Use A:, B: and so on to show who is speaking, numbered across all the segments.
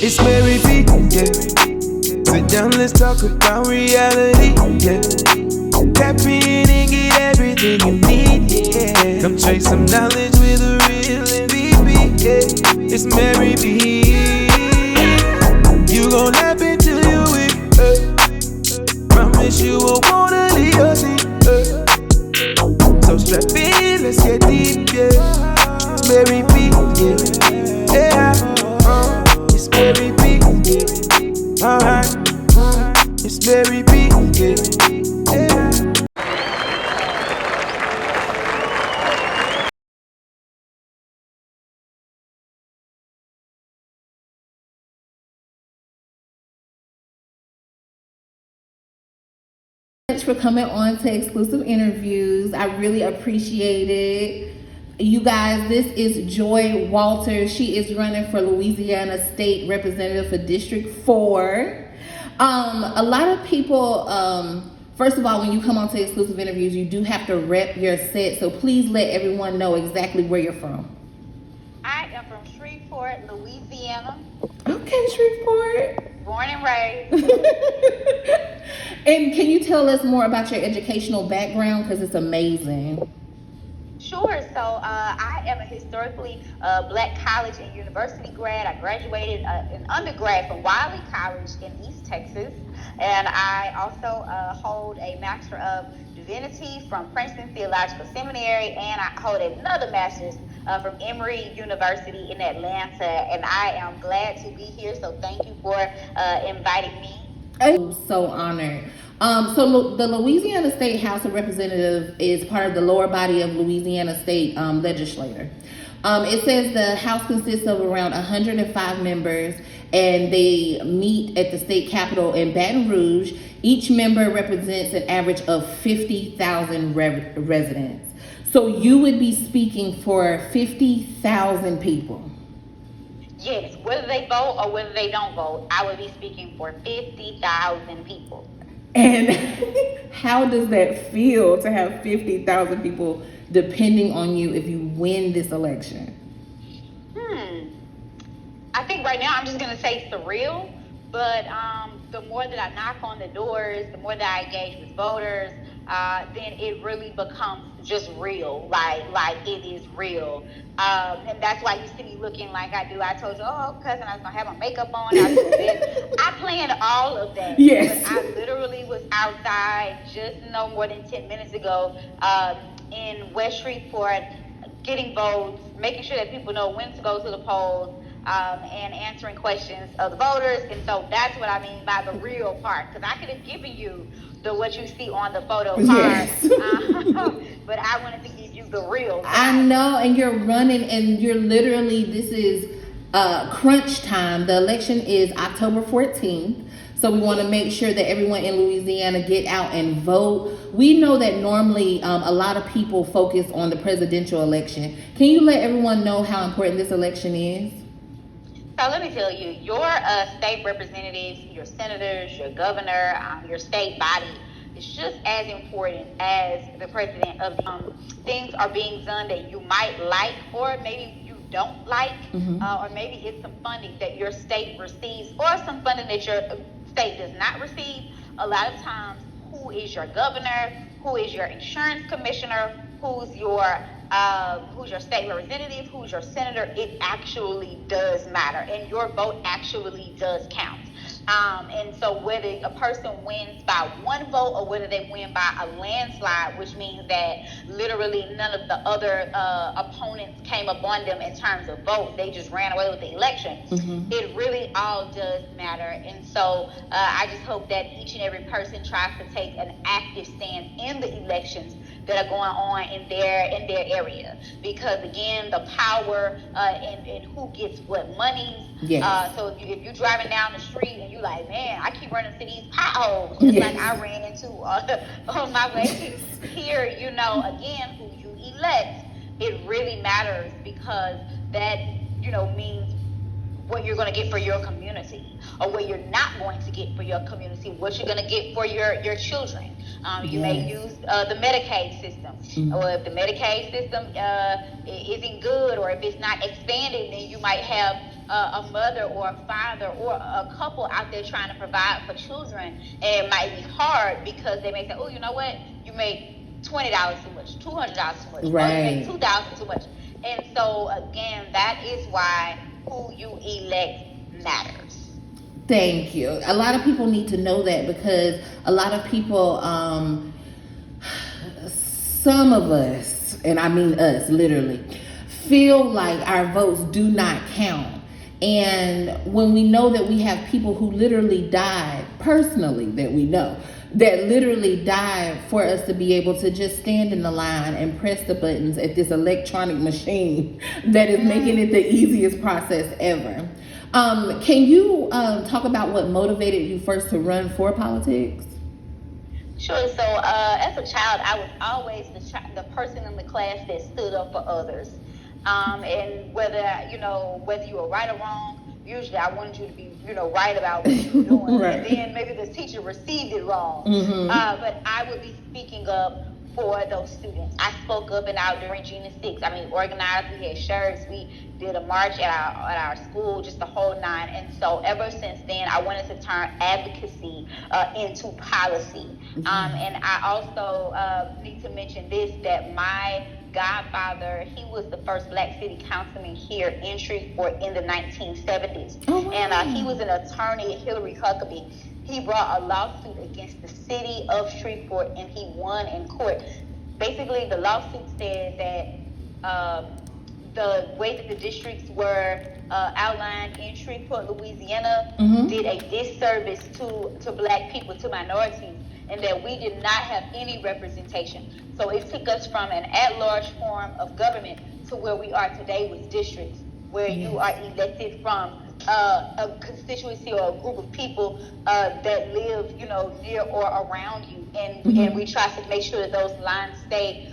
A: It's Mary B, yeah. Sit down, let's talk about reality, yeah. Tap in and get everything you need, yeah. Come chase some knowledge with a real MVP, yeah. It's Mary B. You gon' laugh until you weak, promise you won't wanna leave your seat, So strap in, let's get deep, yeah. It's Mary B, yeah. Yeah, it's Mary B, yeah. Alright, it's Mary B, yeah. Yeah.
B: Much for coming on to exclusive interviews. I really appreciate it. You guys, this is Joy Walters. She is running for Louisiana State Representative for District 4. A lot of people, first of all, when you come on to exclusive interviews, you do have to rep your set. So please let everyone know exactly where you're from.
C: I am from Shreveport, Louisiana.
B: Okay, Shreveport.
C: Born and raised.
B: And can you tell us more about your educational background? Because it's amazing.
C: Sure. So I am a historically black college and university grad. I graduated in undergrad from Wiley College in East Texas. And I also hold a Master of Divinity from Princeton Theological Seminary. And I hold another Master's from Emory University in Atlanta. And I am glad to be here. So thank you for inviting me.
B: I'm so honored. So the Louisiana State House of Representatives is part of the lower body of Louisiana State Legislature. It says the House consists of around 105 members, and they meet at the state capitol in Baton Rouge. Each member represents an average of 50,000 residents. So you would be speaking for 50,000 people.
C: Yes, whether they vote or whether they don't vote, I would be speaking for 50,000 people.
B: And how does that feel to have 50,000 people depending on you if you win this election?
C: I think right now I'm just going to say surreal, but the more that I knock on the doors, the more that I engage with voters, then it really becomes just real, like it is real. And that's why you see me looking like I do. I told you, oh, cousin, I was going to have my makeup on. I planned all of that.
B: Yes.
C: But I literally was outside just no more than 10 minutes ago in West Shreveport getting votes, making sure that people know when to go to the polls, and answering questions of the voters. And so that's what I mean by the real part, because I could have given you what you see on the photo card,
B: yes.
C: But I wanted to give you the real part.
B: I know, and you're running, and you're literally, this is crunch time. The election is October 14th. So we want to make sure that everyone in Louisiana get out and vote. We know that normally a lot of people focus on the presidential election. Can you let everyone know how important this election is?
C: So let me tell you, your state representatives, your senators, your governor, your state body is just as important as the president of the things are being done that you might like, or maybe you don't like, or maybe it's some funding that your state receives, or some funding that your state does not receive. A lot of times, who is your governor, who is your insurance commissioner, who's your state representative, who's your senator, it actually does matter, and your vote actually does count. And so whether a person wins by one vote or whether they win by a landslide, which means that literally none of the other opponents came up on them in terms of votes, they just ran away with the election, it really all does matter. And so I just hope that each and every person tries to take an active stand in the elections that are going on in their area, because again, the power and who gets what money.
B: Yes.
C: So if you're driving down the street and you like, man, I keep running into these potholes, just like I ran into on my way here. You know, again, who you elect, it really matters, because that means what you're going to get for your community, or what you're not going to get for your community, what you're going to get for your children. You may use the Medicaid system, or if the Medicaid system isn't good, or if it's not expanded, then you might have a mother or a father or a couple out there trying to provide for children, and it might be hard because they may say, oh, you know what, you make $20 too much, $200 too much,
B: right.
C: or you make $2,000 too much. And so again, that is why who you elect matters.
B: Thank you. A lot of people need to know that, because a lot of people, some of us, and I mean us literally, feel like our votes do not count. And when we know that we have people who literally died personally, that we know, that literally died for us to be able to just stand in the line and press the buttons at this electronic machine that is making it the easiest process ever. Can you talk about what motivated you first to run for politics?
C: Sure. So as a child, I was always the person in the class that stood up for others. And whether you were right or wrong, usually I wanted you to be, right about what you were doing.
B: Right.
C: And then maybe the teacher received it wrong.
B: Mm-hmm.
C: But I would be speaking up for those students. I spoke up and out during Junior 6. I mean, organized, we had shirts, we did a march at our school, just the whole nine. And so ever since then, I wanted to turn advocacy into policy.
B: Mm-hmm.
C: And I also need to mention this, that my godfather, he was the first black city councilman here in Shreveport in the 1970s.
B: Oh, wow.
C: And he was an attorney, Hillary Huckabee. He brought a lawsuit against the city of Shreveport, and he won in court. Basically, the lawsuit said that the way that the districts were outlined in Shreveport, Louisiana,
B: mm-hmm.
C: did a disservice to black people, to minorities, and that we did not have any representation. So it took us from an at-large form of government to where we are today with districts, where you are elected from a constituency or a group of people that live, near or around you. And,
B: mm-hmm.
C: and we try to make sure that those lines stay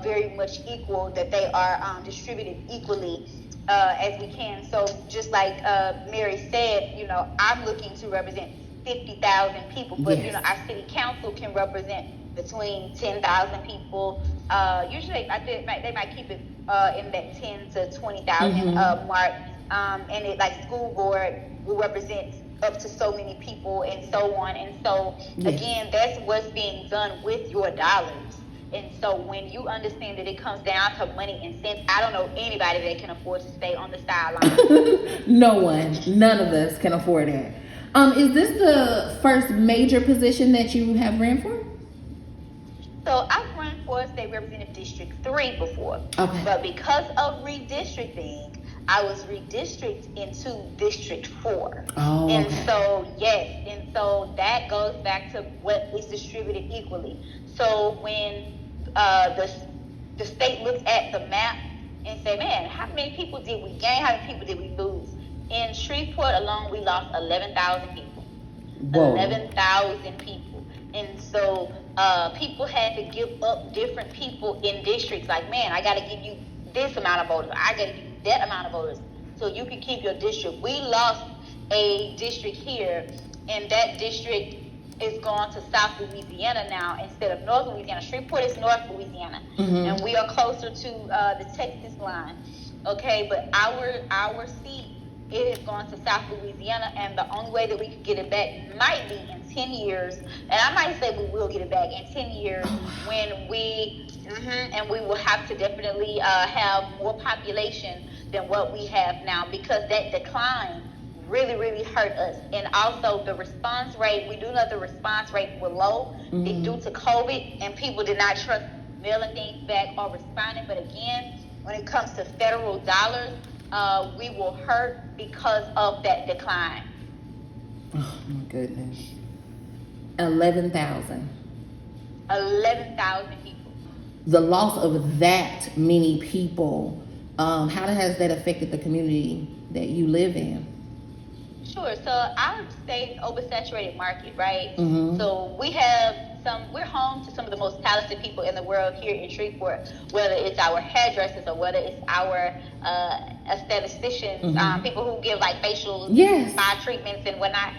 C: very much equal, that they are distributed equally as we can. So just like Mary said, I'm looking to represent 50,000 people, but
B: yes.
C: Our city council can represent between 10,000 people. Usually, they might keep it in that 10 to 20,000
B: mm-hmm.
C: mark. And it, like, school board will represent up to so many people, and so on. And so
B: yes.
C: again, that's what's being done with your dollars. And so when you understand that it comes down to money and cents, I don't know anybody that can afford to stay on the sideline.
B: No one, none of us can afford that. Is this the first major position that you have ran for?
C: So I've run for State Representative District 3 before.
B: Okay.
C: But because of redistricting, I was redistricted into District 4.
B: Oh,
C: and
B: okay.
C: so, yes, and so that goes back to what is distributed equally. So when the state looks at the map and say, man, how many people did we gain? How many people did we lose? In Shreveport alone, we lost 11,000 people.
B: Whoa.
C: 11,000 people. And so people had to give up different people in districts. Like, man, I got to give you this amount of voters. I got to give you that amount of voters so you can keep your district. We lost a district here, and that district is going to South Louisiana now instead of North Louisiana. Shreveport is North Louisiana,
B: mm-hmm.
C: and we are closer to the Texas line. Okay, but our seat, it has gone to South Louisiana, and the only way that we could get it back might be in 10 years, and I might say we will get it back in 10 years when and we will have to definitely have more population than what we have now, because that decline really, really hurt us. And also the response rate, we do know the response rate was low
B: mm-hmm.
C: due to COVID, and people did not trust mailing things back or responding. But again, when it comes to federal dollars, we will hurt because of that decline.
B: Oh my goodness. 11,000.
C: 11,000 people.
B: The loss of that many people, how has that affected the community that you live in?
C: Sure. So our state oversaturated market, right?
B: Mm-hmm.
C: So we're home to some of the most talented people in the world here in Shreveport, whether it's our hairdressers or whether it's our statisticians,
B: mm-hmm.
C: people who give like facial spa treatments and whatnot.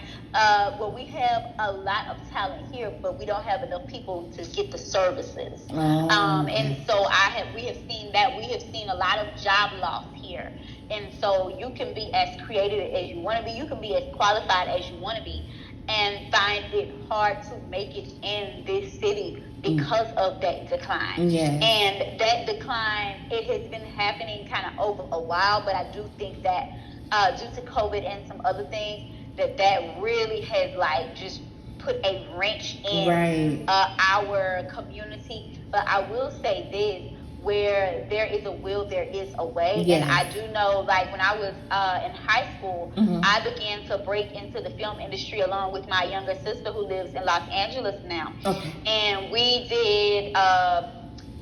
C: Well, we have a lot of talent here, but we don't have enough people to get the services.
B: Oh,
C: and so we have seen that. We have seen a lot of job loss here. And so you can be as creative as you want to be. You can be as qualified as you want to be, and find it hard to make it in this city because of that decline.
B: Yes.
C: And that decline, it has been happening kind of over a while, but I do think that due to COVID and some other things, that really has like just put a wrench in our community. But I will say this, where there is a will, there is a way.
B: Yes.
C: And I do know, like when I was in high school, I began to break into the film industry along with my younger sister who lives in Los Angeles now.
B: Okay.
C: And we did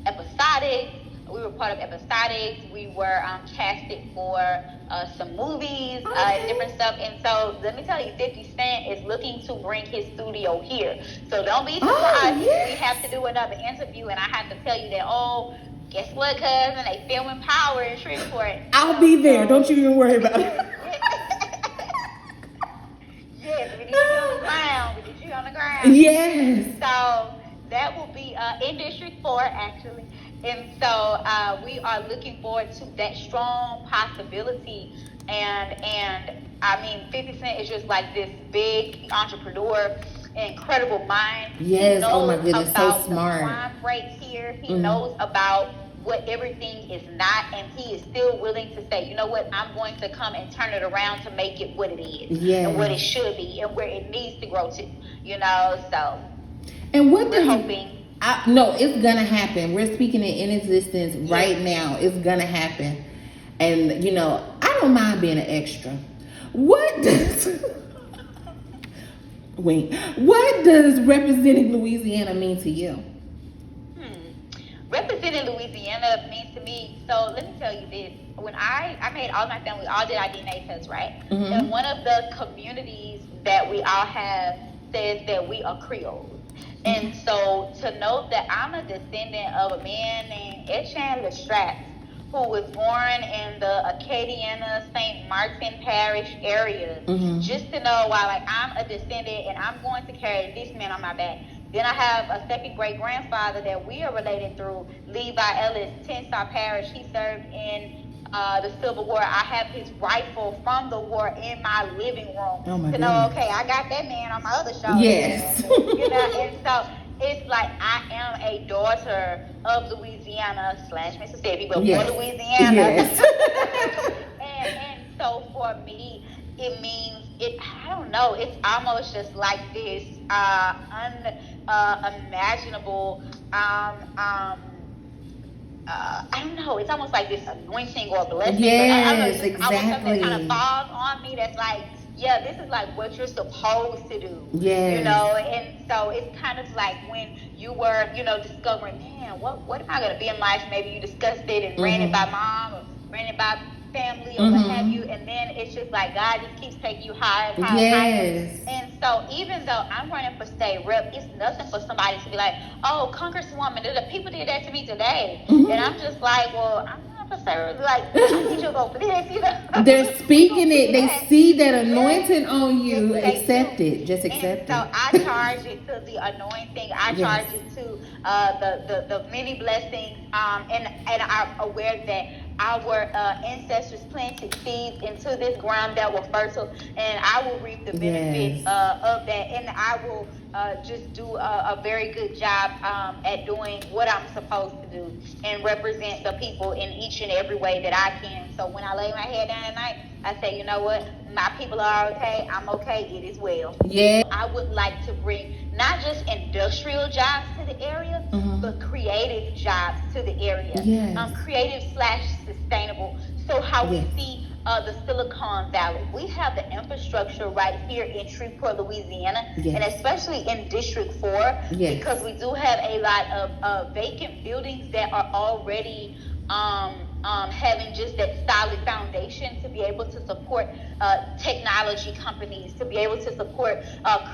C: episodics. We were part of episodics. We were casted for some movies and different stuff. And so let me tell you, 50 Cent is looking to bring his studio here. So don't be surprised if we have to do another interview and I have to tell you that, guess what, cousin? They filming Power in Shreveport.
B: I'll be there. Don't you even worry about it.
C: Yes, we need you on the ground. We need you on the ground.
B: Yes.
C: So that will be in District 4, actually. And so we are looking forward to that strong possibility. And I mean, 50 Cent is just like this big entrepreneur, incredible mind.
B: Yes,
C: oh
B: my goodness, so smart.
C: The crime rates here. He knows about what everything is not, and he is still willing to say, you know what, I'm going to come and turn it around to make it what it is, and what it should be, and where it needs to grow to, so.
B: And what
C: we're hoping.
B: No, it's gonna happen. We're speaking it in existence right now. It's gonna happen. And I don't mind being an extra. What does what does representing Louisiana mean to you?
C: Representing Louisiana means to me, so let me tell you this. When I made all my family, we all did our DNA tests, right? And one of the communities that we all have says that we are Creoles. And so to know that I'm a descendant of a man named Etienne Lestrade, who was born in the Acadiana St. Martin Parish area, just to know why, like, I'm a descendant and I'm going to carry this man on my back. Then I have a second great grandfather that we are related through, Levi Ellis, Tensar Parish. He served in the Civil War. I have his rifle from the war in my living room to know, okay, I got that man on my other shoulder.
B: Yes.
C: And so it's like I am a daughter of Louisiana / Mississippi, but more Louisiana.
B: Yes.
C: and so for me, it means I don't know. It's almost just like this unimaginable. I don't know. It's almost like this anointing or blessing.
B: Yes,
C: exactly. Something kind of falls on me that's like, yeah, this is like what you're supposed to do.
B: Yes.
C: And so it's kind of like when you were, discovering, man, what am I going to be in life? Maybe you discussed it and ran it by mom or ran it by family or what have you, and then it's just like God just keeps taking you higher and higher.
B: Yes.
C: And so even though I'm running for state rep, it's nothing for somebody to be like, oh, Congresswoman, the people did that to me today. And I'm just like, well, I'm not for state rep. Like, I need you to go for this,
B: They're speaking it. They see that anointing on you. Accept it. Just accept it.
C: So I charge it to the anointing. I charge it to the many blessings. And I'm aware that our ancestors planted seeds into this ground that were fertile, and I will reap the benefits of that, and I will just do a very good job at doing what I'm supposed to do and represent the people in each and every way that I can. So when I lay my head down at night, I say, you know what, my people are okay, I'm okay, it is well.
B: Yeah.
C: I would like to bring not just industrial jobs to the area, but creative jobs to the area.
B: Yes.
C: Creative / sustainable. So how we see the Silicon Valley. We have the infrastructure right here in Shreveport, Louisiana, and especially in District 4, because we do have a lot of vacant buildings that are already having just that solid foundation to be able to support technology companies, to be able to support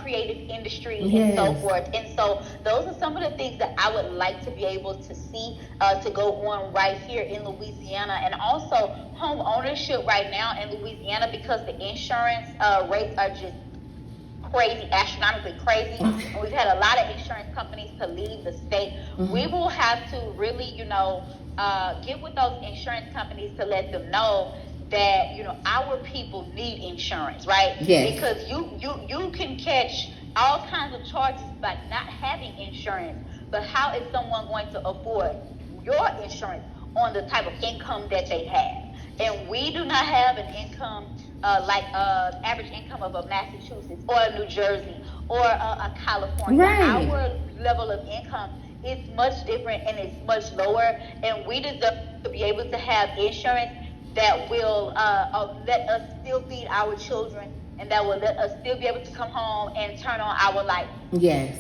C: creative industries and so forth. And so those are some of the things that I would like to be able to see to go on right here in Louisiana. And also home ownership right now in Louisiana, because the insurance rates are just crazy, astronomically crazy. And we've had a lot of insurance companies to leave the state. We will have to really, get with those insurance companies to let them know that, you know, our people need insurance, right?
B: Yes.
C: Because you can catch all kinds of charges by not having insurance. But how is someone going to afford your insurance on the type of income that they have? And we do not have an income like average income of a Massachusetts or a New Jersey or a California.
B: Right.
C: Our level of income is much different and it's much lower, and we deserve to be able to have insurance that will let us still feed our children and that will let us still be able to come home and turn on our light.
B: Yes.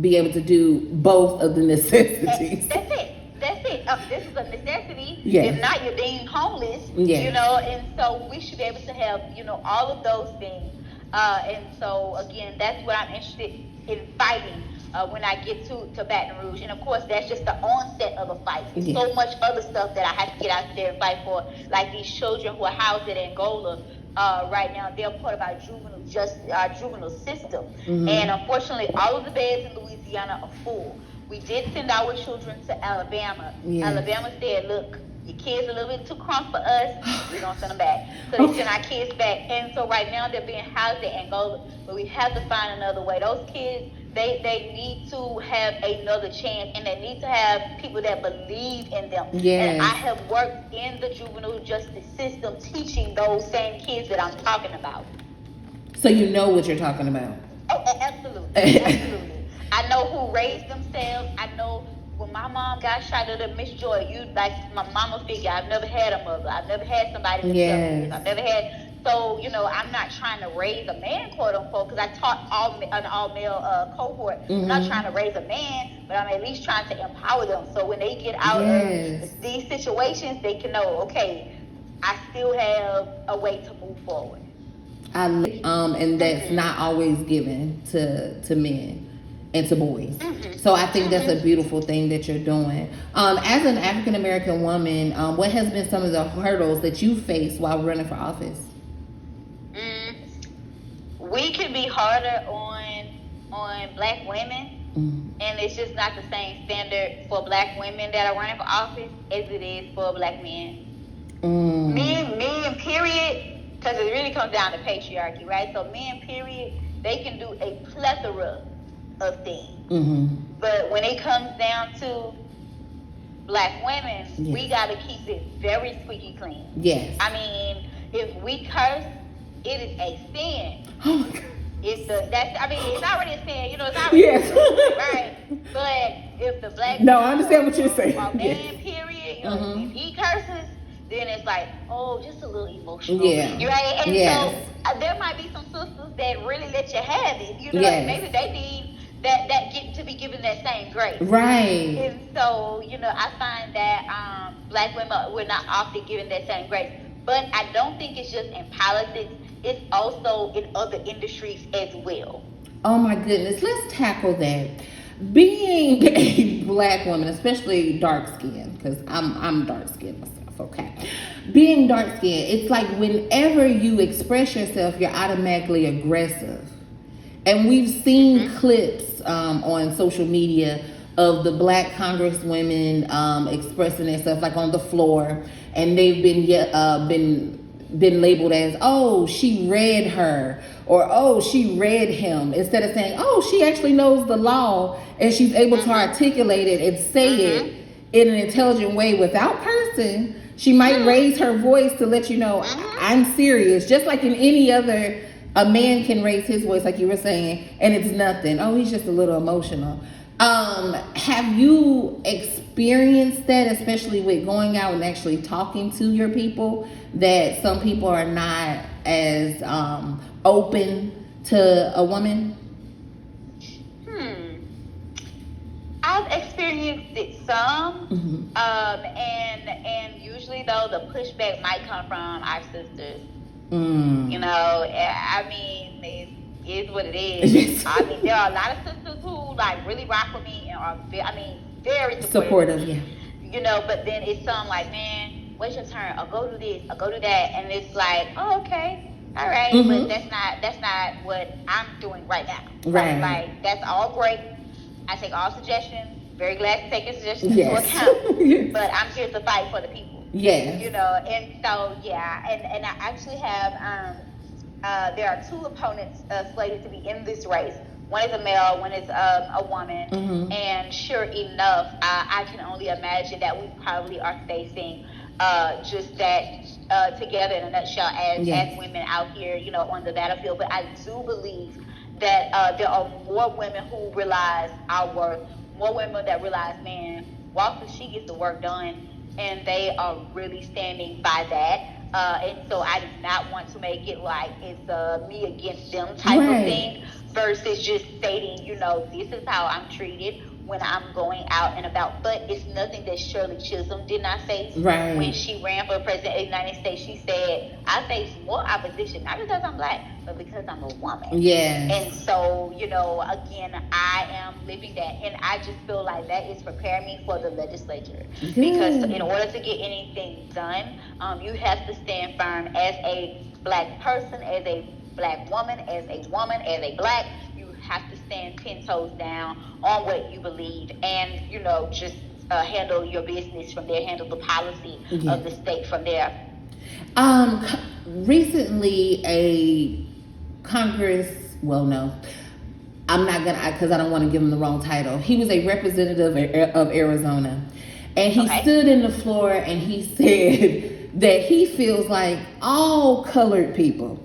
B: Be able to do both of the necessities.
C: That's it. This is a necessity.
B: Yes.
C: If not, you're being homeless.
B: Yes.
C: You know, and so we should be able to have, you know, all of those things. And so again, that's what I'm interested in fighting when I get to Baton Rouge. And of course, that's just the onset of a fight. There's so much other stuff that I have to get out there and fight for, like these children who are housed in Angola. Right now, they're part of our juvenile system. And unfortunately, all of the beds in Louisiana are full. We did send our children to Alabama.
B: Yes.
C: Alabama said, look, your kids are a little bit too crunk for us. We're going to send them back. So they sent our kids back. And so right now they're being housed in Angola. But we have to find another way. Those kids, they need to have another chance. And they need to have people that believe in them.
B: Yes.
C: And I have worked in the juvenile justice system teaching those same kids that I'm talking about.
B: So you know what you're talking about.
C: Oh, absolutely. Absolutely. I know who raised themselves. I know when my mom got shot at Miss Joy, you like my mama figure. I've never had a mother. I've never had somebody.
B: Yes.
C: I've never had. So, you know, I'm not trying to raise a man, quote unquote, because I taught an all male cohort. I'm not trying to raise a man, but I'm at least trying to empower them. So when they get out of these situations, they can know, okay, I still have a way to move forward.
B: And that's not always given to men and to boys. So I think that's a beautiful thing that you're doing. As an African American woman, what has been some of the hurdles that you faced while running for office?
C: We can be harder on black women, and it's just not the same standard for black women that are running for office as it is for black men. Men, period. Because it really comes down to patriarchy, right? So men, period, they can do a plethora of things. But when it comes down to black women, we got to keep it very squeaky clean.
B: Yes.
C: I mean, if we curse, it is a sin.
B: Oh my God.
C: It's already a sin. You know, it's already a sin, right? But if the black
B: I understand what you're saying.
C: Man, period, you know, if he curses, then it's like, oh, just a little emotional.
B: Yeah.
C: You right? And
B: so
C: there might be some sisters that really let you have it. You know, maybe they need that get to be given that same grace.
B: Right.
C: And so, you know, I find that black women, we're not often given that same grace. But I don't think it's just in politics. It's also in other industries as well.
B: Oh my goodness. Let's tackle that. Being a black woman, especially dark skinned, because I'm dark skinned myself. Okay. Being dark skinned, it's like whenever you express yourself, you're automatically aggressive. And we've seen clips on social media of the black congresswomen expressing themselves like on the floor, and they've been labeled as, oh, she read her, or oh, she read him, instead of saying, oh, she actually knows the law and she's able to articulate it and say it in an intelligent way without cursing. She might raise her voice to let you know, I'm serious. Just like in any other, a man can raise his voice, like you were saying, and it's nothing. Oh, he's just a little emotional. Have you experienced that, especially with going out and actually talking to your people, that some people are not as open to a woman?
C: I've experienced it some, and usually though the pushback might come from our sisters. You know, I mean, it is what it is. I mean, there are a lot of sisters who like really rock with me and are, very supportive. Yeah. You know, but then it's some like, man, what's your turn? Or go do this, or go do that, and it's like, oh, okay, all right, but that's not what I'm doing right now.
B: Right.
C: Like that's all great. I take all suggestions. Very glad to take your suggestions into account. But I'm here to fight for the people.
B: Yes.
C: You know, and so yeah, and I actually have there are two opponents slated to be in this race. One is a male, one is a woman, and sure enough, I can only imagine that we probably are facing just that together in a nutshell as women out here, you know, on the battlefield. But I do believe that there are more women who realize our worth, more women that realize, man, Walker, she gets the work done, and they are really standing by that. And so I do not want to make it like it's me against them type of thing, versus just stating, you know, this is how I'm treated when I'm going out and about. But it's nothing that Shirley Chisholm did not face. When she ran for president of the United States, she said, I face more opposition, not because I'm black, but because I'm a woman. And so, you know, again, I am living that. And I just feel like that is preparing me for the legislature. Because in order to get anything done, you have to stand firm as a black person, as a black woman, as a black. You have to stand 10 toes down on what you believe, and, you know, just handle your business from there, handle the policy of the state from there.
B: Recently a I'm not gonna, because I don't want to give him the wrong title. He was a representative of Arizona, and he stood in the floor and he said that he feels like all colored people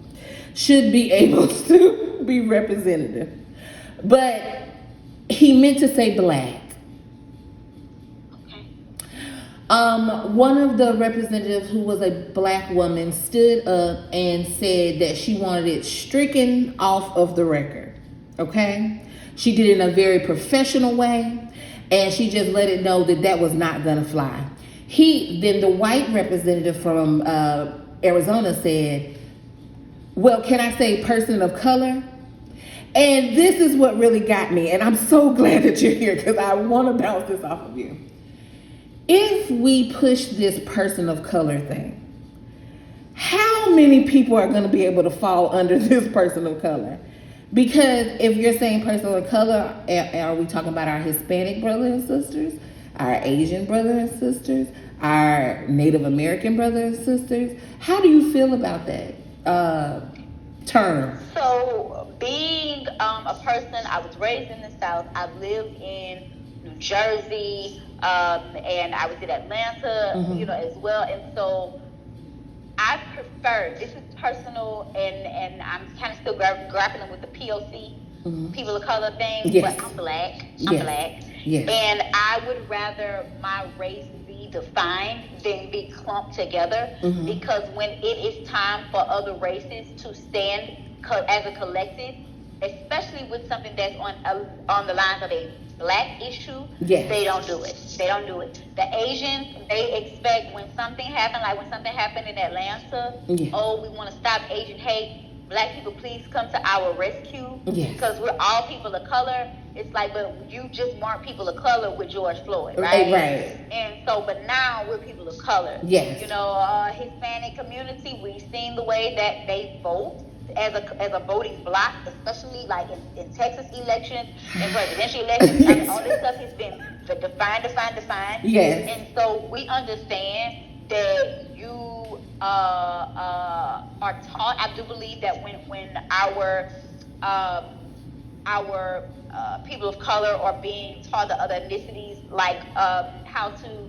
B: should be able to be representative, but he meant to say black. One of the representatives, who was a black woman, stood up and said that she wanted it stricken off of the record. Okay? She did it in a very professional way, and she just let it know that that was not gonna fly. Then the white representative from Arizona said, well, can I say person of color? And this is what really got me, and I'm so glad that you're here, because I want to bounce this off of you. If we push this person of color thing, how many people are going to be able to fall under this person of color? Because if you're saying person of color, are we talking about our Hispanic brothers and sisters, our Asian brothers and sisters, our Native American brothers and sisters? How do you feel about that term?
C: So, being a person, I was raised in the South. I've lived in New Jersey, and I was in Atlanta, you know, as well. And so I prefer, this is personal, and I'm kind of still grappling with the POC, people of color thing, but I'm black. And I would rather my race be defined than be clumped together, because when it is time for other races to stand as a collective, especially with something that's on the lines of a black issue, they don't do it. The Asians, they expect when something happened, like when something happened in Atlanta, oh, we want to stop Asian hate. Black people, please come to our rescue, because we're all people of color. It's like, but you just weren't people of color with George Floyd, right? And so, but now we're people of color. You know, Hispanic community, we've seen the way that they vote as a voting bloc, especially like in Texas elections and presidential elections. I mean, all this stuff has been defined. And so we understand that you are taught. I do believe that when our people of color are being taught the other ethnicities, like how to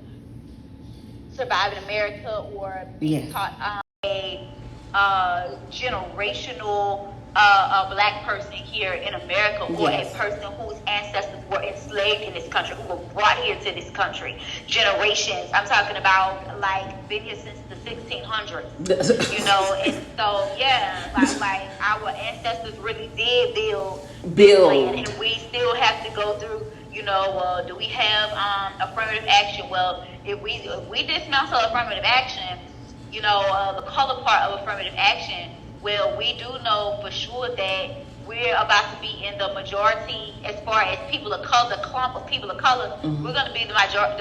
C: survive in America, or being taught a generational black person here in America, or a person whose ancestors were enslaved in this country, who were brought here to this country, generations. I'm talking about like been here since the 1600s, you know. And so like our ancestors really did build land, and we still have to go through. You know, do we have affirmative action? Well, if we dismantle affirmative action, you know, the color part of affirmative action, well, we do know for sure that we're about to be in the majority as far as people of color, the clump of people of color. We're going to be the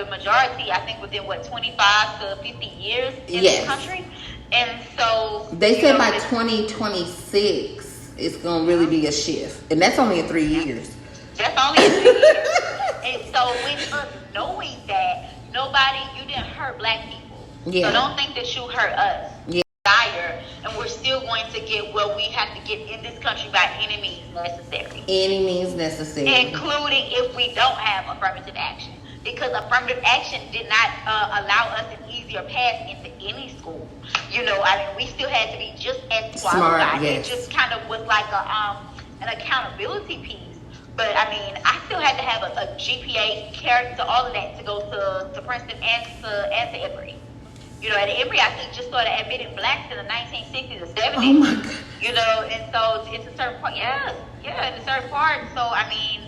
C: majority, I think, within 25 to 50 years in this country. And so
B: they said by 2026 it's going to really be a shift, and that's only in 3 years.
C: That's only in 3 years. And so with us knowing that, you didn't hurt black people.
B: Yeah.
C: So don't think that you hurt us.
B: Yeah.
C: Desire, and we're still going to get what we have to get in this country by any means necessary.
B: Any means necessary.
C: Including if we don't have affirmative action. Because affirmative action did not allow us an easier path into any school. You know, I mean, we still had to be just as qualified.
B: Yes.
C: It just kind of was like an accountability piece. But I mean, I still had to have a GPA, character, all of that to go to Princeton and to Emory. You know, at Emory, I think just started admitting blacks in the 1960s or 70s.
B: Oh my God.
C: You know, and so it's a certain part. Yeah, in a certain part. So I mean,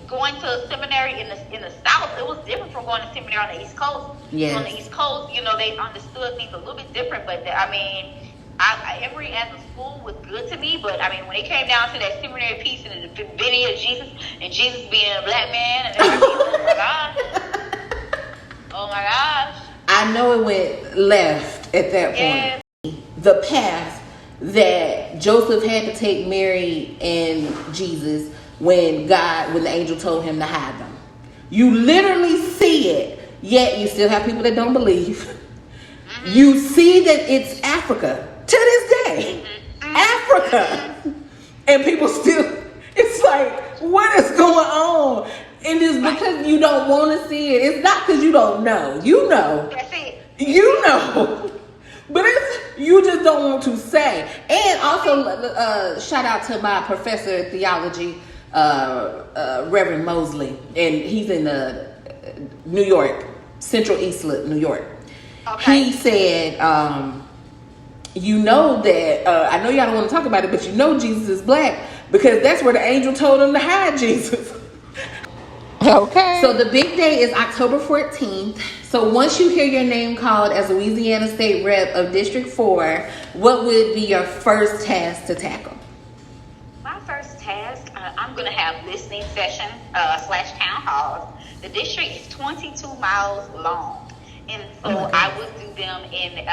C: going to a seminary in the South, it was different from going to seminary on the East Coast.
B: Yes.
C: On the East Coast, you know, they understood things a little bit different. But I mean, Emory as a school was good to me. But I mean, when it came down to that seminary piece and the divinity of Jesus and Jesus being a black man and everything, oh my gosh, oh my gosh.
B: I know it went left at that point.
C: Yeah.
B: The path that Joseph had to take Mary and Jesus when the angel told him to hide them. You literally see it, yet you still have people that don't believe. Mm-hmm. You see that it's Africa to this day. Mm-hmm. Africa. And people still, it's like, what is going on? And it's because you don't want to see it. It's not because you don't know. You know.
C: That's it.
B: You know. But you just don't want to say. And also, shout out to my professor of theology, Reverend Mosley. And he's in New York, Central Eastland, New York. Okay. He said, you know that, I know y'all don't want to talk about it, but you know Jesus is black because that's where the angel told him to hide Jesus. Okay. So the big day is October 14th. So once you hear your name called as Louisiana State Rep of District 4, what would be your first task to tackle?
C: My first task, I'm going to have listening session / town halls. The district is 22 miles long. And so I would do them in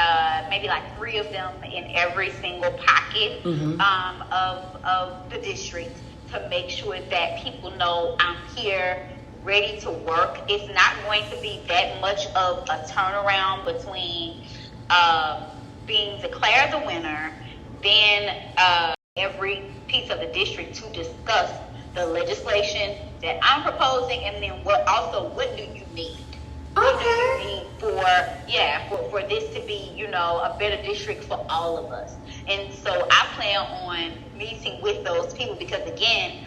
C: maybe like 3 of them in every single pocket of the district to make sure that people know I'm here, ready to work. It's not going to be that much of a turnaround between being declared the winner, then every piece of the district to discuss the legislation that I'm proposing, and then what do you need? What do you need for this to be, you know, a better district for all of us? And so I plan on meeting with those people because, again,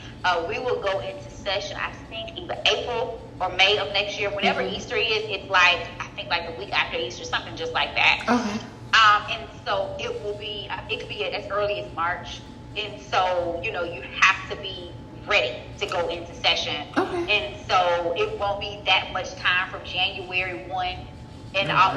C: we will go into session, I think, either April or May of next year. Whenever Easter is, it's like, I think like the week after Easter, something just like that. Okay. And so it will be, it could be as early as March. And so, you know, you have to be ready to go into session. Okay. And so it won't be that much time from January 1 and all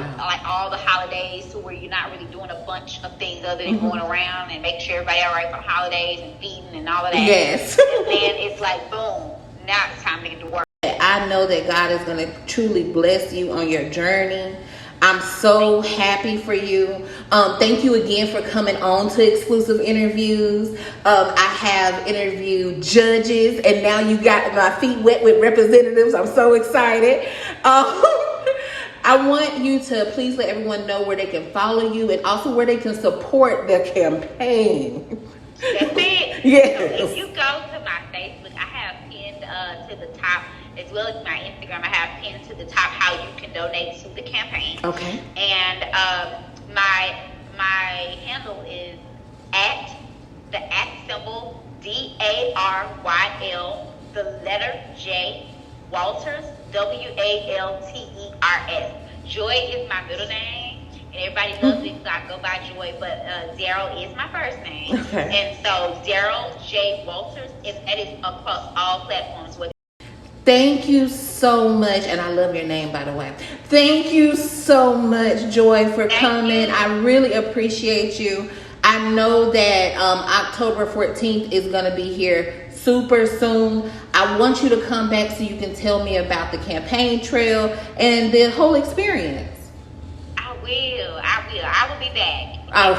C: the holidays to where you're not really doing a bunch of things other than going around and making sure everybody all right for the holidays and feeding and all of that.
B: Yes.
C: And then it's like, boom, now it's time to get to work.
B: I know that God is going to truly bless you on your journey. I'm so happy for you. Thank you again for coming on to exclusive interviews. I have interviewed judges, and now you got my feet wet with representatives. I'm so excited. I want you to please let everyone know where they can follow you and also where they can support the campaign.
C: That's it.
B: Yes.
C: So if you go to my Facebook, I have pinned to the top, as well as my Instagram, I have pinned to the top how you can donate to the campaign. Okay. And my handle is at the @ DARYL, the letter J, Walters, WALTERS. Joy is my middle name, and everybody loves it, so I go by Joy, but Daryl is my first name. Okay. And so Daryl J. Walters, that is across all platforms.
B: Thank you so much, and I love your name, by the way. Thank you so much, Joy, for coming. I really appreciate you. I know that October 14th is going to be here super soon. I want you to come back so you can tell me about the campaign trail and the whole experience.
C: I will be back.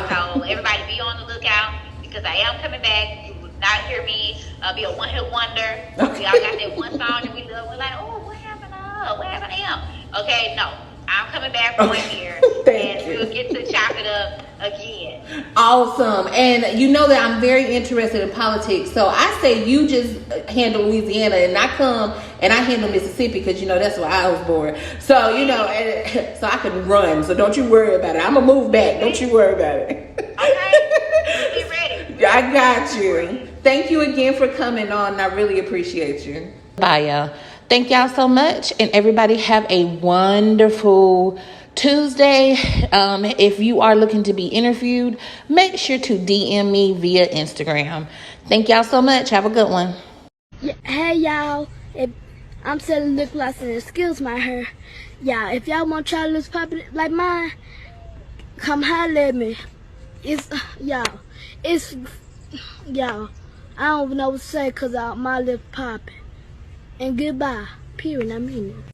C: So everybody be on the lookout because I am coming back. You will not hear me be a one-hit wonder. Okay. We all got that one song that we love. We're like, oh, what happened to him? Okay, no. I'm coming back on here. get to chop it up again.
B: Awesome. And you know that I'm very interested in politics. So I say you just handle Louisiana and I come and I handle Mississippi because, you know, that's where I was born. So, you know, and, so I can run. So don't you worry about it. I'm going to move back. Don't you worry about it.
C: Okay. Be ready.
B: I got you. Thank you again for coming on. I really appreciate you. Bye, y'all. Thank y'all so much. And everybody have a wonderful Tuesday. If you are looking to be interviewed, make sure to DM me via Instagram. Thank y'all so much. Have a good one.
D: Yeah, hey y'all, I'm selling lip gloss and excuse my hair. Y'all, if y'all want to try to look poppin' like mine, come holler at me. Y'all, I don't know what to say because my lip popping. And goodbye. Period. I mean it.